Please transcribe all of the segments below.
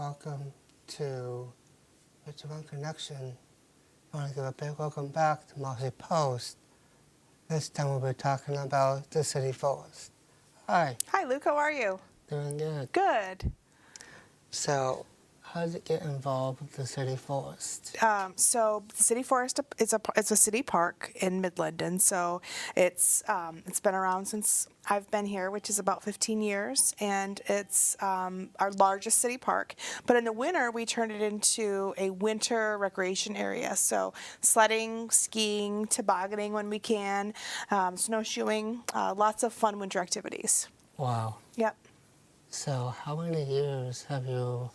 welcome to It's One Connection. I want to give a big welcome back to Mossy Post. This time we'll be talking about the city forest. Hi. Hi, Luke. How are you? Doing good. Good. So, how does it get involved with the city forest? So the city forest is it's a city park in Midland, and so it's been around since I've been here, which is about 15 years, and it's our largest city park. But in the winter, we turn it into a winter recreation area. So sledding, skiing, tobogganing when we can, snowshoeing, lots of fun winter activities. Wow. Yep. So, how many years have you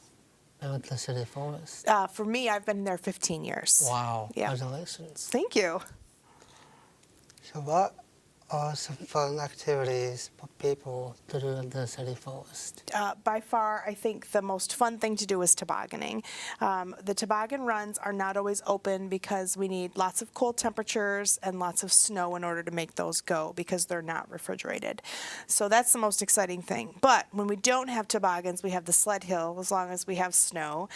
been with the city forest? For me, I've been there 15 years. Wow. Yeah. Congratulations. Thank you. So, what are some fun activities for people to do in the city forest? By far, I think the most fun thing to do is tobogganing. The toboggan runs are not always open because we need lots of cold temperatures and lots of snow in order to make those go because they're not refrigerated. So that's the most exciting thing. But when we don't have toboggans, we have the sled hill as long as we have snow.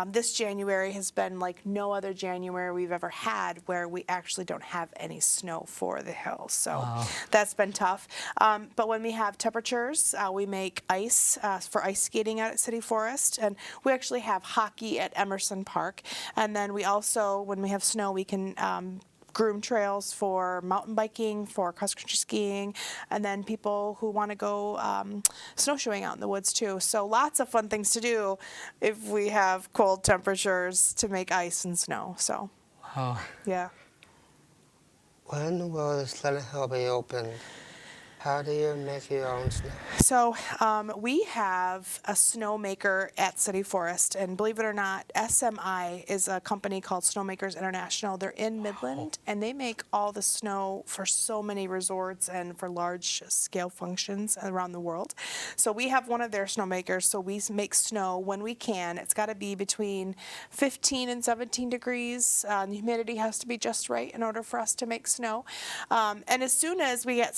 This January has been like no other January we've ever had where we actually don't have any snow for the hill. So Wow. That's been tough. But when we have temperatures, we make ice for ice skating out at City Forest. And we actually have hockey at Emerson Park. And then we also, when we have snow, we can groom trails for mountain biking, for cross-country skiing, and then people who want to go snowshoeing out in the woods too. So lots of fun things to do if we have cold temperatures to make ice and snow. So, Wow. yeah. When will the sled hill be open? How do you make your own snow? So we have a snowmaker at City Forest, and believe it or not, SMI is a company called Snowmakers International. They're in Midland, and they make all the snow for so many resorts and for large-scale functions around the world. So we have one of their snowmakers, so we make snow when we can. It's got to be between 15 and 17 degrees. The humidity has to be just right in order for us to make snow. And as soon as we get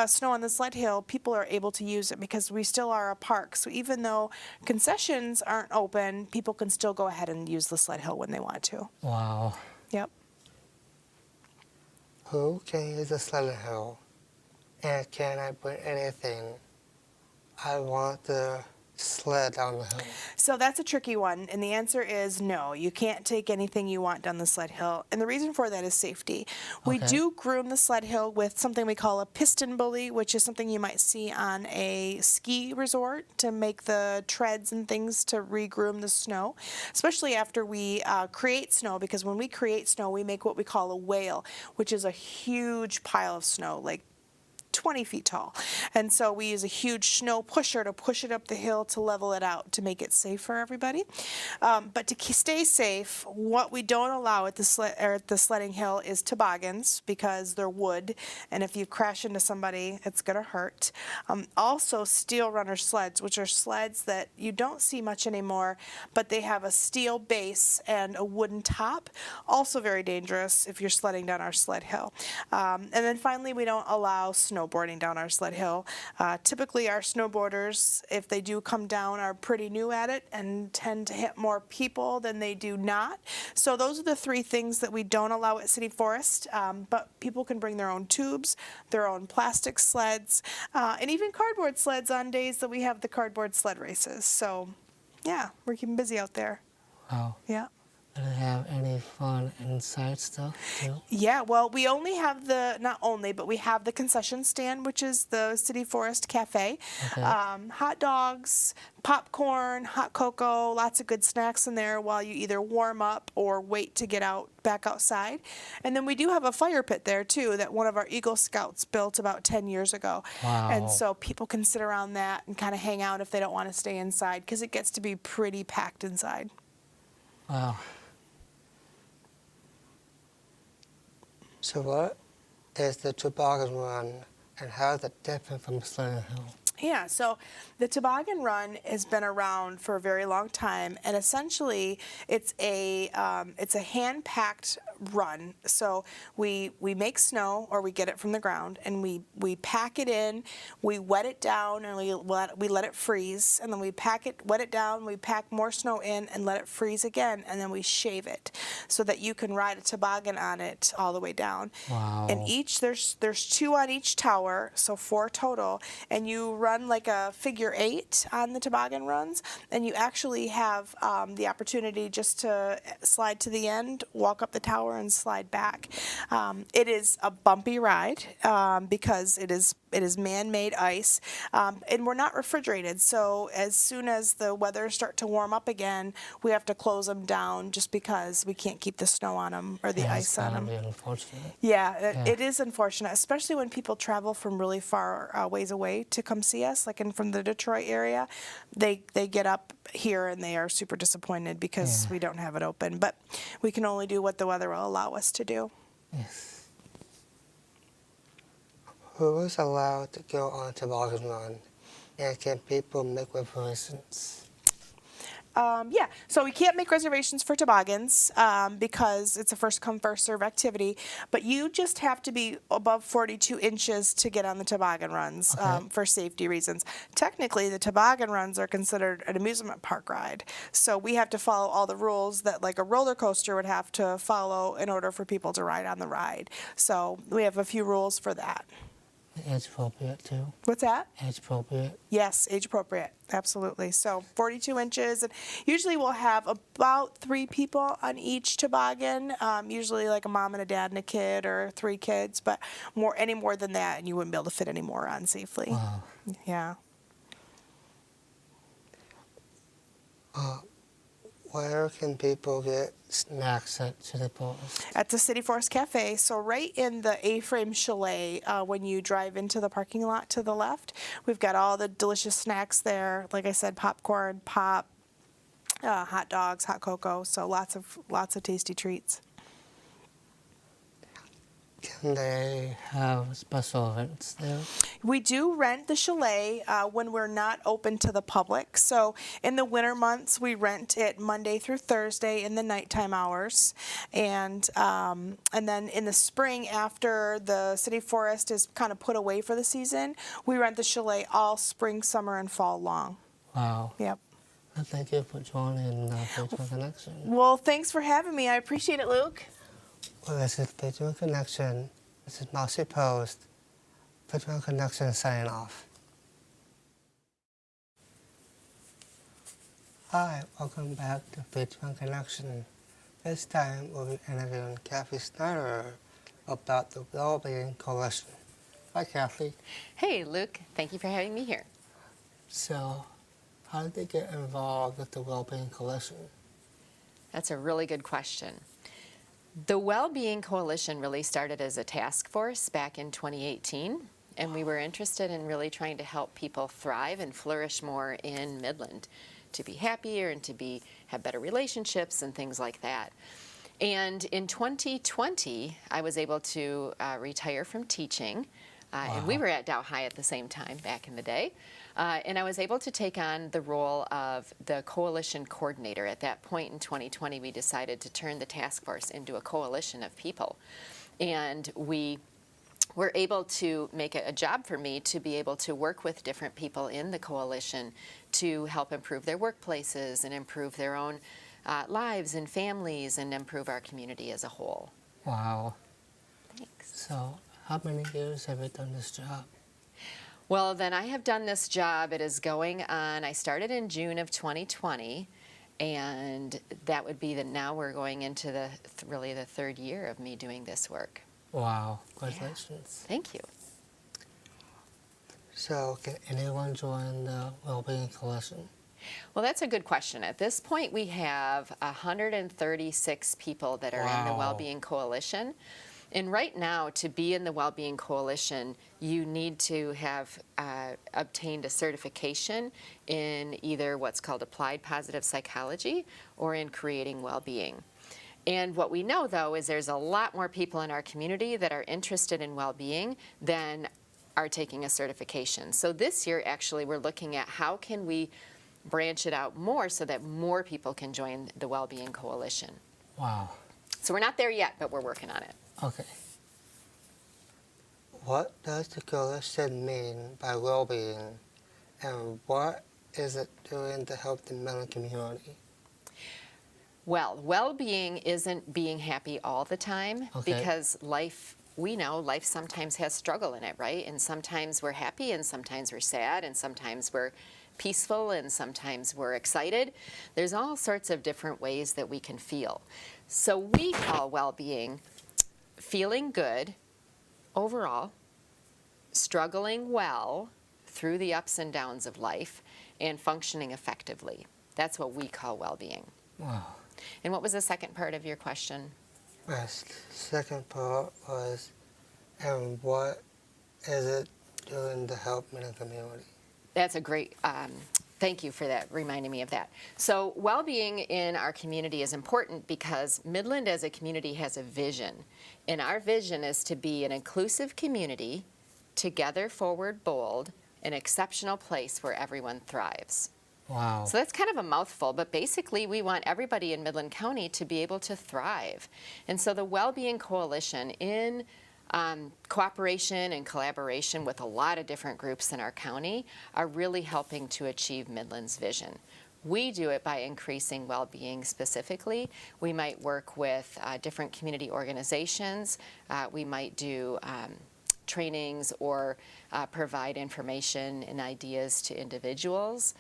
snow on the sled hill, people are able to use it because we still are a park. So even though concessions aren't open, people can still go ahead and use the sled hill when they want to. Wow. Yep. Who can use the sled hill? And can I bring anything? I want the sled down the hill. So that's a tricky one, and the answer is no. You can't take anything you want down the sled hill, and the reason for that is safety. We do groom the sled hill with something we call a piston bully, which is something you might see on a ski resort to make the treads and things to re-groom the snow, especially after we create snow, because when we create snow, we make what we call a whale, which is a huge pile of snow, like 20 feet tall. And so we use a huge snow pusher to push it up the hill to level it out to make it safe for everybody. But to stay safe, what we don't allow at the sledding hill is toboggans because they're wood, and if you crash into somebody, it's going to hurt. Also steel runner sleds, which are sleds that you don't see much anymore, but they have a steel base and a wooden top. Also very dangerous if you're sledding down our sled hill. And then finally, we don't allow snowboarding down our sled hill. Typically our snowboarders, if they do come down, are pretty new at it and tend to hit more people than they do not. So those are the three things that we don't allow at City Forest, but people can bring their own tubes, their own plastic sleds, and even cardboard sleds on days that we have the cardboard sled races. So yeah, we're keeping busy out there. Wow. Yeah. Do they have any fun inside stuff too? Yeah, well, we only have but we have the concession stand, which is the City Forest Cafe. Okay. Hot dogs, popcorn, hot cocoa, lots of good snacks in there while you either warm up or wait to get back outside. And then we do have a fire pit there too that one of our Eagle Scouts built about 10 years ago. Wow. And so people can sit around that and kind of hang out if they don't want to stay inside because it gets to be pretty packed inside. Wow. So what is the toboggan run, and how is it different from sledding hill? Yeah, so the toboggan run has been around for a very long time, and essentially it's a hand-packed run. So we make snow, or we get it from the ground, and we pack it in, we wet it down, and we let it freeze, and then we wet it down, we pack more snow in and let it freeze again, and then we shave it so that you can ride a toboggan on it all the way down. Wow. And there's 2 on each tower, so 4 total, and you run like a figure 8 on the toboggan runs, and you actually have the opportunity just to slide to the end, walk up the tower, and slide back. It is a bumpy ride because it is man-made ice, and we're not refrigerated. So as soon as the weather start to warm up again, we have to close them down just because we can't keep the snow on them or the ice on them. That's gotta be unfortunate. Yeah, it is unfortunate, especially when people travel from really far ways away to come see us, like from the Detroit area. They get up here and they are super disappointed because we don't have it open. But we can only do what the weather will allow us to do. Yes. Who is allowed to go on toboggan run? And can people make reservations? Yeah, so we can't make reservations for toboggans because it's a first come, first serve activity, but you just have to be above 42 inches to get on the toboggan runs for safety reasons. Technically, the toboggan runs are considered an amusement park ride, so we have to follow all the rules that like a roller coaster would have to follow in order for people to ride on the ride. So we have a few rules for that. Age appropriate too. What's that? Age appropriate. Yes, age appropriate, absolutely. So 42 inches, and usually we'll have about 3 people on each toboggan, usually like a mom and a dad and a kid, or 3 kids, but any more than that, and you wouldn't be able to fit any more on safely. Wow. Yeah. Where can people get snacks at City Forest? At the City Forest Cafe, so right in the A-frame chalet, when you drive into the parking lot to the left, we've got all the delicious snacks there. Like I said, popcorn, pop, hot dogs, hot cocoa, so lots of tasty treats. Can they have special events there? We do rent the chalet when we're not open to the public. So in the winter months, we rent it Monday through Thursday in the nighttime hours, and then in the spring, after the City Forest is kind of put away for the season, we rent the chalet all spring, summer, and fall long. Wow. Yep. Well, thank you for joining Virtual Connection. Well, thanks for having me. I appreciate it, Luke. Well, this is Virtual Connection. This is Mousy Post. Virtual Connection signing off. Hi, welcome back to Virtual Connection. This time we'll be interviewing Kathy Snyder about the Well-Being Coalition. Hi, Kathy. Hey, Luke. Thank you for having me here. So, how did they get involved with the Well-Being Coalition? That's a really good question. The Well-Being Coalition really started as a task force back in 2018, and we were interested in really trying to help people thrive and flourish more in Midland, to be happier and to have better relationships and things like that. And in 2020, I was able to retire from teaching, and we were at Dow High at the same time back in the day. And I was able to take on the role of the coalition coordinator. At that point in 2020, we decided to turn the task force into a coalition of people. And we were able to make it a job for me to be able to work with different people in the coalition to help improve their workplaces and improve their own lives and families and improve our community as a whole. Wow. Thanks. So, how many years have you done this job? Well, then I have done this job. It is going on. I started in June of 2020, and that would be now we're going into really the 3rd year of me doing this work. Wow, congratulations. Yeah. Thank you. So, can anyone join the Well-Being Coalition? Well, that's a good question. At this point, we have 136 people that are in the Well-Being Coalition. And right now, to be in the Well-Being Coalition, you need to have obtained a certification in either what's called Applied Positive Psychology or in Creating Well-Being. And what we know, though, is there's a lot more people in our community that are interested in well-being than are taking a certification. So this year, actually, we're looking at how can we branch it out more so that more people can join the Well-Being Coalition. Wow. So we're not there yet, but we're working on it. Okay. What does the coalition mean by well-being, and what is it doing to help the Midland community? Well, well-being isn't being happy all the time, Okay. because life, we know life sometimes has struggle in it, right? And sometimes we're happy, and sometimes we're sad, and sometimes we're peaceful, and sometimes we're excited. There's all sorts of different ways that we can feel. So we call well-being feeling good overall, struggling well through the ups and downs of life, and functioning effectively. That's what we call well-being. Wow. And what was the second part of your question? Yes, the second part was, and what is it doing to help Midland community? That's a great, thank you for that, reminding me of that. So well-being in our community is important because Midland as a community has a vision. And our vision is to be an inclusive community, together, forward, bold, an exceptional place where everyone thrives. Wow. So that's kind of a mouthful, but basically we want everybody in Midland County to be able to thrive. And so the Wellbeing Coalition, in cooperation and collaboration with a lot of different groups in our county, are really helping to achieve Midland's vision. We do it by increasing well-being specifically. We might work with different community organizations. We might do trainings or provide information and ideas to individuals.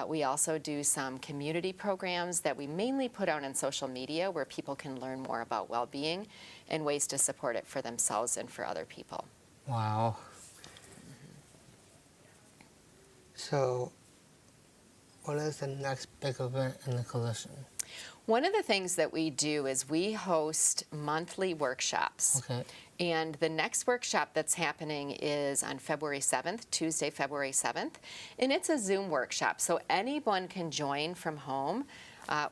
We also do some community programs that we mainly put out on social media where people can learn more about well-being and ways to support it for themselves and for other people. Wow. So, what is the next big event in the coalition? One of the things that we do is we host monthly workshops. Okay. And the next workshop that's happening is on February 7th, Tuesday, February 7th. And it's a Zoom workshop, so anyone can join from home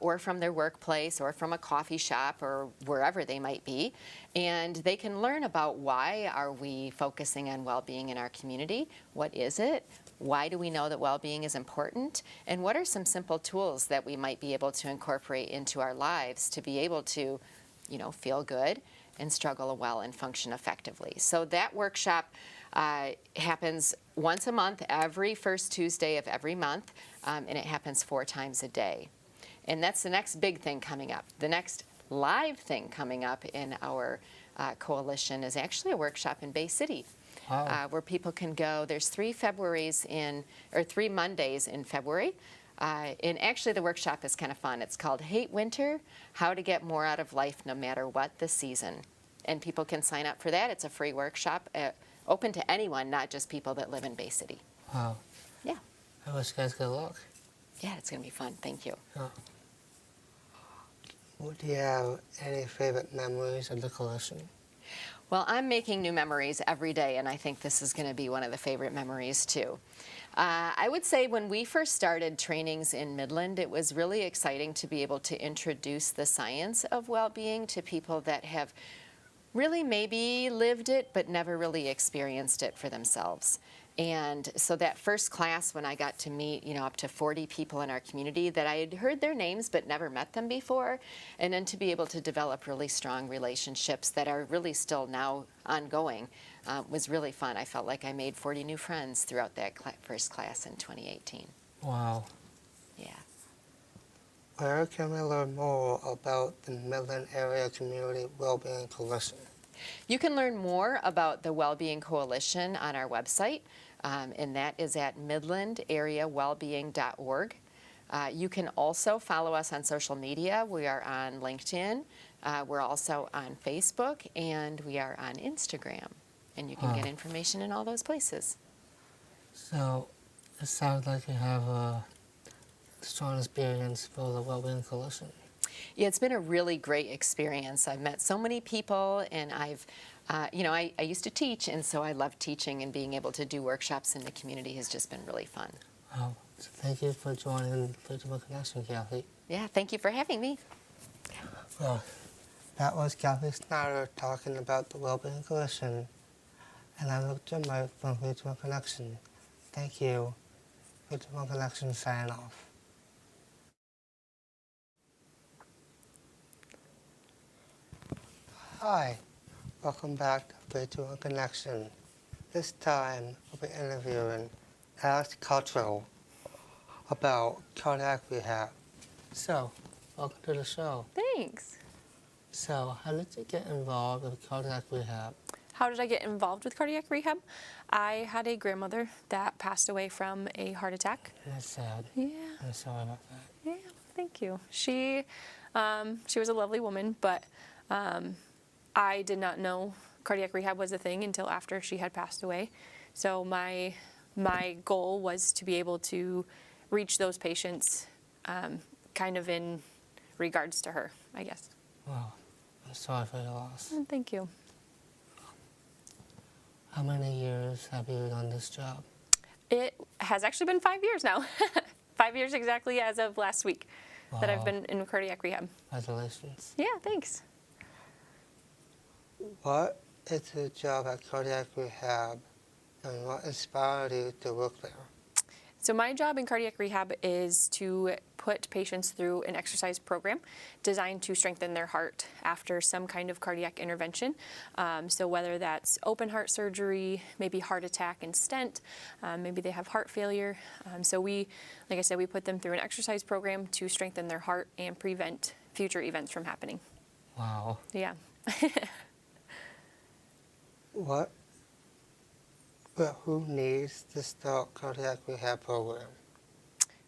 or from their workplace or from a coffee shop or wherever they might be. And they can learn about why are we focusing on well-being in our community? What is it? Why do we know that well-being is important? And what are some simple tools that we might be able to incorporate into our lives to be able to, you know, feel good and struggle well and function effectively? So that workshop happens once a month, every first Tuesday of every month, and it happens 4 times a day. And that's the next big thing coming up. The next live thing coming up in our coalition is actually a workshop in Bay City. Wow. Where people can go. There's 3 Mondays in February. And actually the workshop is kind of fun. It's called Hate Winter, How to Get More Out of Life No Matter What the Season. And people can sign up for that. It's a free workshop, open to anyone, not just people that live in Bay City. Wow. Yeah. I wish you guys good luck. Yeah, it's going to be fun. Thank you. Yeah. Do you have any favorite memories of the coalition? Well, I'm making new memories every day, and I think this is going to be one of the favorite memories, too. I would say when we first started trainings in Midland, it was really exciting to be able to introduce the science of well-being to people that have really maybe lived it, but never really experienced it for themselves. And so that first class, when I got to meet, you know, up to 40 people in our community that I had heard their names but never met them before, and then to be able to develop really strong relationships that are really still now ongoing, was really fun. I felt like I made 40 new friends throughout that first class in 2018. Wow. Yeah. Where can we learn more about the Midland Area Community Wellbeing Coalition? You can learn more about the Wellbeing Coalition on our website, and that is at MidlandAreaWellbeing.org. You can also follow us on social media. We are on LinkedIn, we're also on Facebook, and we are on Instagram. And you can get information in all those places. So, it sounds like you have a strong experience for the Wellbeing Coalition. Yeah, it's been a really great experience. I've met so many people, and I've, you know, I used to teach, and so I love teaching, and being able to do workshops in the community has just been really fun. Wow. So thank you for joining Virtual Connection, Kathy. Yeah, thank you for having me. Well, that was Kathy Snyder talking about the Wellbeing Coalition, and I'm Luke Jimmer from Virtual Connection. Thank you. Virtual Connection sign off. Hi, welcome back to Virtual Connection. This time we'll be interviewing Alex Cottrell about cardiac rehab. So, welcome to the show. Thanks. So, how did you get involved with cardiac rehab? How did I get involved with cardiac rehab? I had a grandmother that passed away from a heart attack. That's sad. Yeah. I'm sorry about that. Yeah, thank you. She was a lovely woman, but I did not know cardiac rehab was a thing until after she had passed away. So my goal was to be able to reach those patients kind of in regards to her, I guess. Wow, I'm sorry for your loss. Thank you. How many years have you done this job? It has actually been 5 years now. 5 years exactly as of last week that I've been in cardiac rehab. Congratulations. Yeah, thanks. What is your job at cardiac rehab and what inspired you to work there? So my job in cardiac rehab is to put patients through an exercise program designed to strengthen their heart after some kind of cardiac intervention. So whether that's open heart surgery, maybe heart attack and stent, maybe they have heart failure. So we, like I said, we put them through an exercise program to strengthen their heart and prevent future events from happening. Wow. Yeah. Who needs to start cardiac rehab program?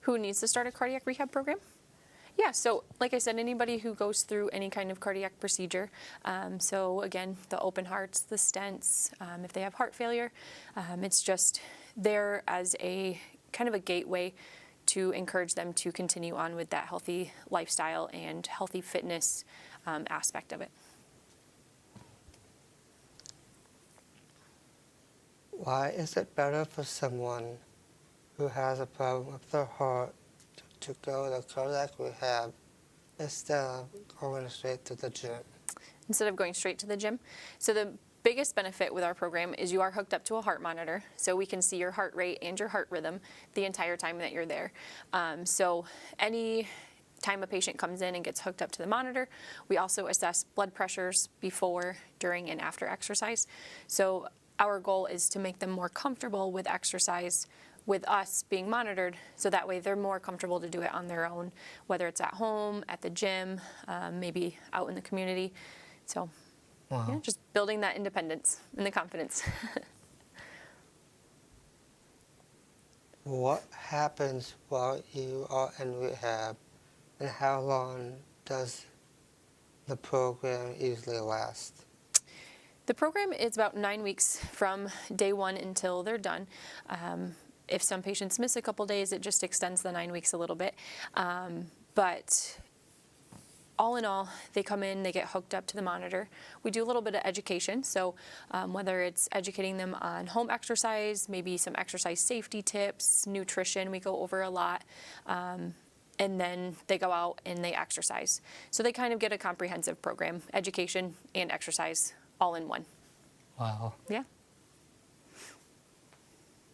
Who needs to start a cardiac rehab program? Yeah, so like I said, anybody who goes through any kind of cardiac procedure, so again, the open hearts, the stents, if they have heart failure, it's just there as a kind of a gateway to encourage them to continue on with that healthy lifestyle and healthy fitness aspect of it. Why is it better for someone who has a problem with their heart to go to cardiac rehab instead of going straight to the gym? Instead of going straight to the gym. So the biggest benefit with our program is you are hooked up to a heart monitor, so we can see your heart rate and your heart rhythm the entire time that you're there. So any time a patient comes in and gets hooked up to the monitor, we also assess blood pressures before, during, and after exercise. So our goal is to make them more comfortable with exercise with us being monitored, so that way they're more comfortable to do it on their own, whether it's at home, at the gym, maybe out in the community. So Wow. yeah, just building that independence and the confidence. What happens while you are in rehab and how long does the program usually last? The program is about 9 weeks from day one until they're done. If some patients miss a couple days, it just extends the 9 weeks a little bit. But all in all, they come in, they get hooked up to the monitor. We do a little bit of education, so whether it's educating them on home exercise, maybe some exercise safety tips, nutrition, we go over a lot. And then they go out and they exercise. So they kind of get a comprehensive program, education and exercise, all in one. Wow. Yeah.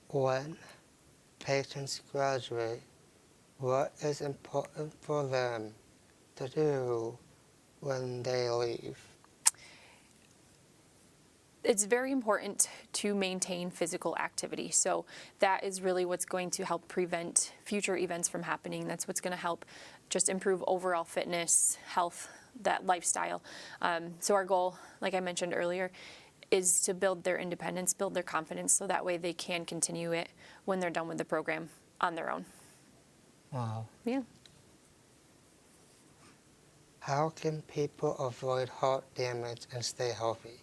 When patients graduate, what is important for them to do when they leave? It's very important to maintain physical activity. So that is really what's going to help prevent future events from happening. That's what's going to help just improve overall fitness, health, that lifestyle. So our goal, like I mentioned earlier, is to build their independence, build their confidence, so that way they can continue it when they're done with the program on their own. Wow. Yeah. How can people avoid heart damage and stay healthy?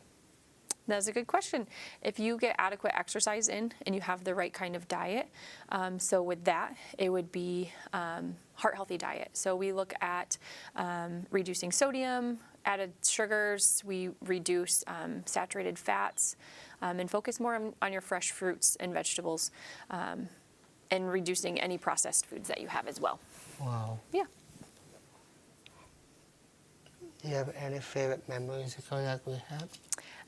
That's a good question. If you get adequate exercise in and you have the right kind of diet, so with that, it would be heart healthy diet. So we look at reducing sodium, added sugars, we reduce saturated fats, and focus more on your fresh fruits and vegetables, and reducing any processed foods that you have as well. Wow. Yeah. Do you have any favorite memories of cardiac rehab?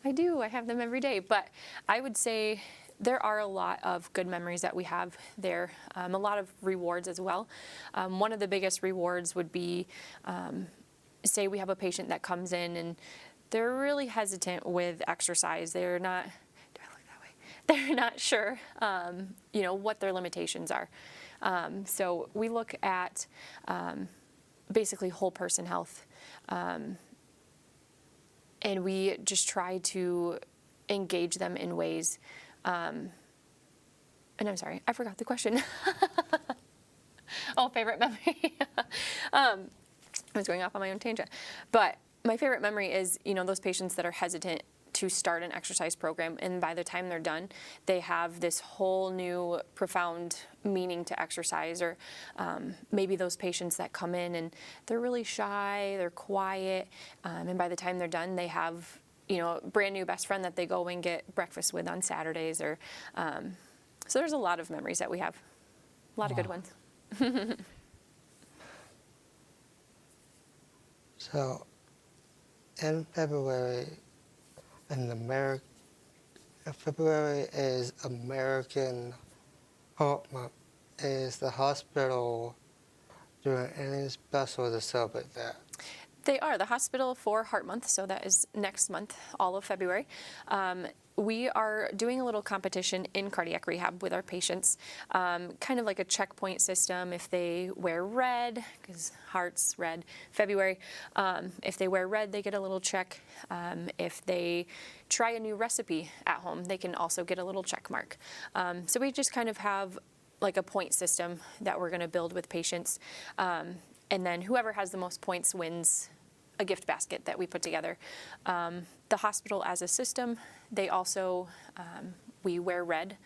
I do. I have them every day. But I would say there are a lot of good memories that we have there, a lot of rewards as well. One of the biggest rewards would be, say we have a patient that comes in and they're really hesitant with exercise. They're not, do I look that way? They're not sure, what their limitations are. So we look at basically whole person health. And we just try to engage them in ways. And I'm sorry, I forgot the question. Oh, favorite memory. I was going off on my own tangent. But my favorite memory is, those patients that are hesitant to start an exercise program, and by the time they're done, they have this whole new profound meaning to exercise. Or maybe those patients that come in and they're really shy, they're quiet, and by the time they're done, they have a brand new best friend that they go and get breakfast with on Saturdays. Or so there's a lot of memories that we have, a lot of good ones. So, in February, February is American Heart Month. Is the hospital doing anything special to celebrate that? They are. The hospital for Heart Month, so that is next month, all of February. We are doing a little competition in cardiac rehab with our patients, kind of like a checkpoint system. If they wear red, because heart's red, February, if they wear red, they get a little check. If they try a new recipe at home, they can also get a little check mark. So we just kind of have like a point system that we're going to build with patients. And then whoever has the most points wins a gift basket that we put together. The hospital as a system, they also, we wear red.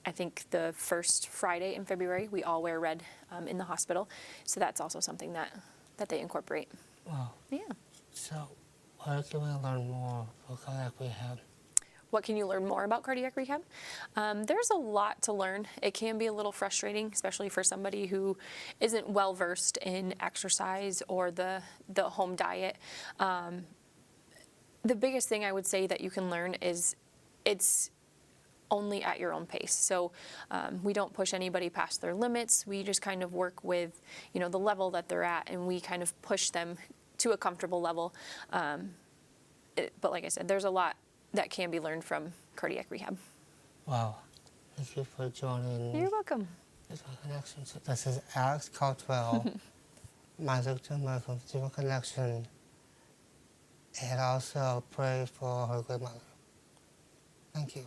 I think the first Friday in February, we all wear red in the hospital. So that's also something that they incorporate. Wow. Yeah. So, where can we learn more for cardiac rehab? What can you learn more about cardiac rehab? There's a lot to learn. It can be a little frustrating, especially for somebody who isn't well versed in exercise or the home diet. The biggest thing I would say that you can learn is it's only at your own pace. So we don't push anybody past their limits. We just kind of work with, the level that they're at, and we kind of push them to a comfortable level. But like I said, there's a lot that can be learned from cardiac rehab. Wow. Thank you for joining. You're welcome. Connection. So this is Alex Caldwell, my doctor from CityofMidland Connection, and also pray for her grandmother. Thank you.